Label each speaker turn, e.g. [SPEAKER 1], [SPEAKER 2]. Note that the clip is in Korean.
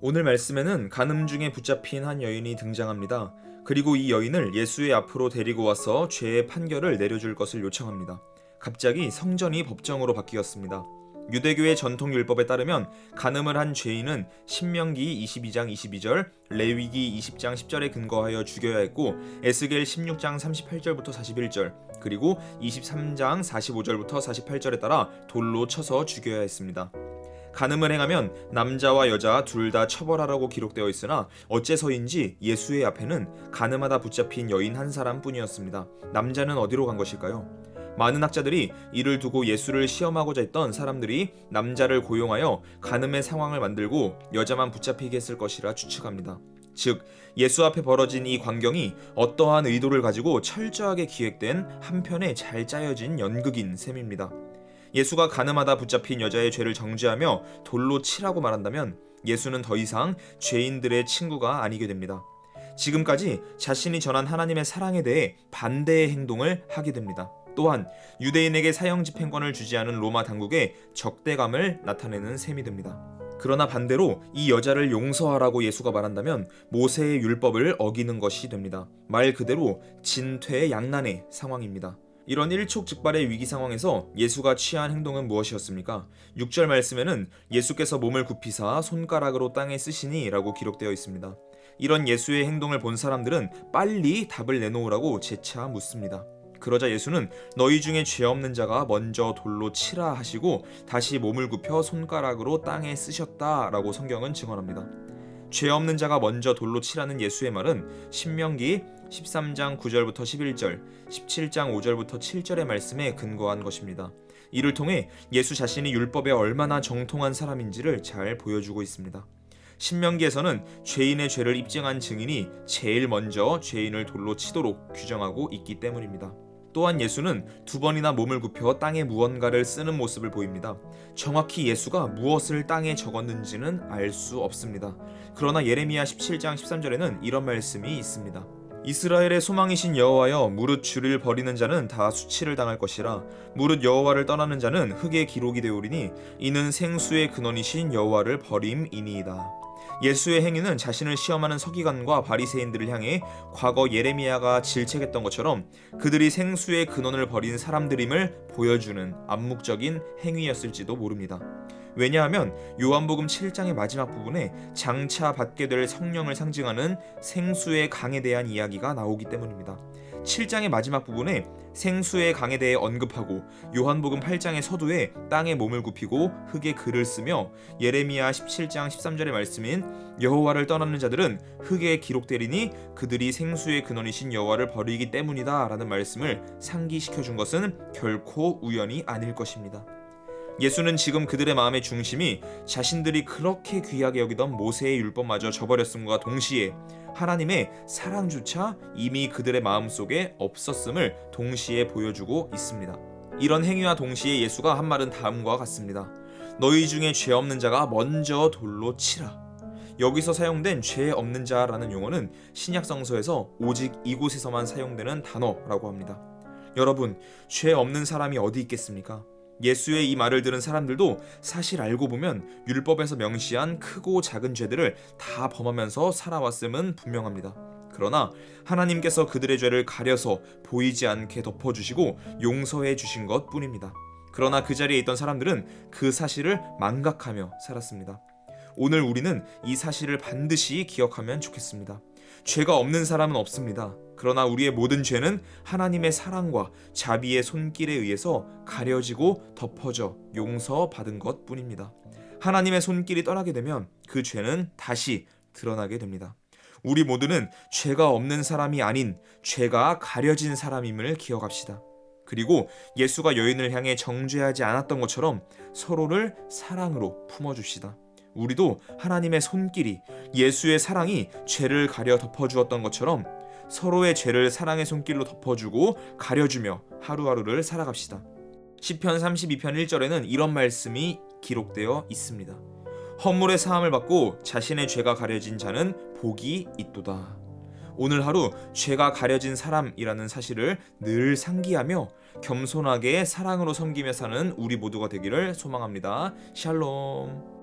[SPEAKER 1] 오늘 말씀에는 간음 중에 붙잡힌 한 여인이 등장합니다. 그리고 이 여인을 예수의 앞으로 데리고 와서 죄의 판결을 내려줄 것을 요청합니다. 갑자기 성전이 법정으로 바뀌었습니다. 유대교의 전통 율법에 따르면 간음을 한 죄인은 신명기 22장 22절, 레위기 20장 10절에 근거하여 죽여야 했고, 에스겔 16장 38절부터 41절, 그리고 23장 45절부터 48절에 따라 돌로 쳐서 죽여야 했습니다. 간음을 행하면 남자와 여자 둘 다 처벌하라고 기록되어 있으나 어째서인지 예수의 앞에는 간음하다 붙잡힌 여인 한 사람뿐이었습니다. 남자는 어디로 간 것일까요? 많은 학자들이 이를 두고 예수를 시험하고자 했던 사람들이 남자를 고용하여 간음의 상황을 만들고 여자만 붙잡히게 했을 것이라 추측합니다. 즉, 예수 앞에 벌어진 이 광경이 어떠한 의도를 가지고 철저하게 기획된 한편의 잘 짜여진 연극인 셈입니다. 예수가 간음하다 붙잡힌 여자의 죄를 정죄하며 돌로 치라고 말한다면 예수는 더 이상 죄인들의 친구가 아니게 됩니다. 지금까지 자신이 전한 하나님의 사랑에 대해 반대의 행동을 하게 됩니다. 또한 유대인에게 사형 집행권을 주지 않은 로마 당국의 적대감을 나타내는 셈이 됩니다. 그러나 반대로 이 여자를 용서하라고 예수가 말한다면 모세의 율법을 어기는 것이 됩니다. 말 그대로 진퇴양난의 상황입니다. 이런 일촉즉발의 위기 상황에서 예수가 취한 행동은 무엇이었습니까? 6절 말씀에는 예수께서 몸을 굽히사 손가락으로 땅에 쓰시니 라고 기록되어 있습니다. 이런 예수의 행동을 본 사람들은 빨리 답을 내놓으라고 재차 묻습니다. 그러자 예수는 너희 중에 죄 없는 자가 먼저 돌로 치라 하시고 다시 몸을 굽혀 손가락으로 땅에 쓰셨다 라고 성경은 증언합니다. 죄 없는 자가 먼저 돌로 치라는 예수의 말은 신명기 13장 9절부터 11절, 17장 5절부터 7절의 말씀에 근거한 것입니다. 이를 통해 예수 자신이 율법에 얼마나 정통한 사람인지를 잘 보여주고 있습니다. 신명기에서는 죄인의 죄를 입증한 증인이 제일 먼저 죄인을 돌로 치도록 규정하고 있기 때문입니다. 또한 예수는 두 번이나 몸을 굽혀 땅에 무언가를 쓰는 모습을 보입니다. 정확히 예수가 무엇을 땅에 적었는지는 알 수 없습니다. 그러나 예레미야 17장 13절에는 이런 말씀이 있습니다. 이스라엘의 소망이신 여호와여, 무릇 주를 버리는 자는 다 수치를 당할 것이라. 무릇 여호와를 떠나는 자는 흙에 기록이 되오리니 이는 생수의 근원이신 여호와를 버림이니이다. 예수의 행위는 자신을 시험하는 서기관과 바리새인들을 향해 과거 예레미야가 질책했던 것처럼 그들이 생수의 근원을 버린 사람들임을 보여주는 암묵적인 행위였을지도 모릅니다. 왜냐하면 요한복음 7장의 마지막 부분에 장차 받게 될 성령을 상징하는 생수의 강에 대한 이야기가 나오기 때문입니다. 7장의 마지막 부분에 생수의 강에 대해 언급하고 요한복음 8장의 서두에 땅에 몸을 굽히고 흙에 글을 쓰며 예레미야 17장 13절의 말씀인 여호와를 떠나는 자들은 흙에 기록되리니 그들이 생수의 근원이신 여호와를 버리기 때문이다 라는 말씀을 상기시켜 준 것은 결코 우연이 아닐 것입니다. 예수는 지금 그들의 마음의 중심이 자신들이 그렇게 귀하게 여기던 모세의 율법마저 저버렸음과 동시에 하나님의 사랑조차 이미 그들의 마음속에 없었음을 동시에 보여주고 있습니다. 이런 행위와 동시에 예수가 한 말은 다음과 같습니다. 너희 중에 죄 없는 자가 먼저 돌로 치라. 여기서 사용된 죄 없는 자라는 용어는 신약 성서에서 오직 이곳에서만 사용되는 단어라고 합니다. 여러분, 죄 없는 사람이 어디 있겠습니까? 예수의 이 말을 들은 사람들도 사실 알고 보면 율법에서 명시한 크고 작은 죄들을 다 범하면서 살아왔음은 분명합니다. 그러나 하나님께서 그들의 죄를 가려서 보이지 않게 덮어주시고 용서해 주신 것 뿐입니다. 그러나 그 자리에 있던 사람들은 그 사실을 망각하며 살았습니다. 오늘 우리는 이 사실을 반드시 기억하면 좋겠습니다. 죄가 없는 사람은 없습니다. 그러나 우리의 모든 죄는 하나님의 사랑과 자비의 손길에 의해서 가려지고 덮어져 용서받은 것 뿐입니다. 하나님의 손길이 떠나게 되면 그 죄는 다시 드러나게 됩니다. 우리 모두는 죄가 없는 사람이 아닌 죄가 가려진 사람임을 기억합시다. 그리고 예수가 여인을 향해 정죄하지 않았던 것처럼 서로를 사랑으로 품어줍시다. 우리도 하나님의 손길이, 예수의 사랑이 죄를 가려 덮어주었던 것처럼 서로의 죄를 사랑의 손길로 덮어주고 가려주며 하루하루를 살아갑시다. 시편 32편 1절에는 이런 말씀이 기록되어 있습니다. 허물의 사함을 받고 자신의 죄가 가려진 자는 복이 있도다. 오늘 하루 죄가 가려진 사람이라는 사실을 늘 상기하며 겸손하게 사랑으로 섬기며 사는 우리 모두가 되기를 소망합니다. 샬롬.